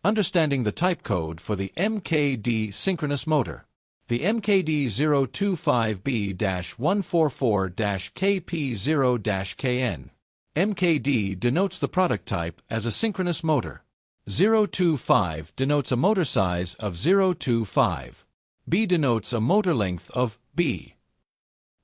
Understanding the type code for the MKD synchronous motor. The MKD025B-144-KP0-KN. MKD denotes the product type as a synchronous motor. 025 denotes a motor size of 025. B denotes a motor length of B.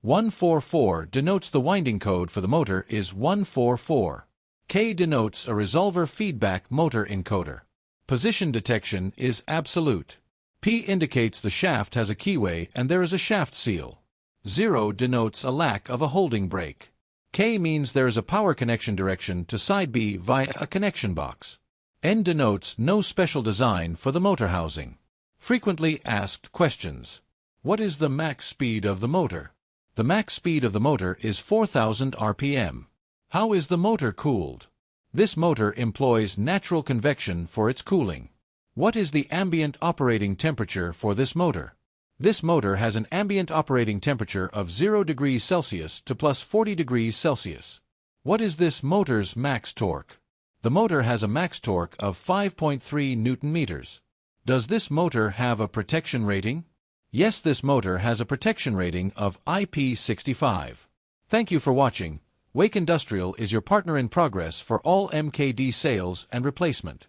144 denotes the winding code for the motor is 144. K denotes a resolver feedback motor encoder. Position detection is absolute. P indicates the shaft has a keyway and there is a shaft seal. 0 denotes a lack of a holding brake. K means there is a power connection direction to side B via a connection box. N denotes no special design for the motor housing. Frequently asked questions. What is the max speed of the motor? The max speed of the motor is 4,000 RPM. How is the motor cooled? This motor employs natural convection for its cooling. What is the ambient operating temperature for this motor? This motor has an ambient operating temperature of 0 degrees Celsius to plus 40 degrees Celsius. What is this motor's max torque? The motor has a max torque of 5.3 Newton meters. Does this motor have a protection rating? Yes, this motor has a protection rating of IP65. Thank you for watching. Wake Industrial is your partner in progress for all MKD sales and replacement.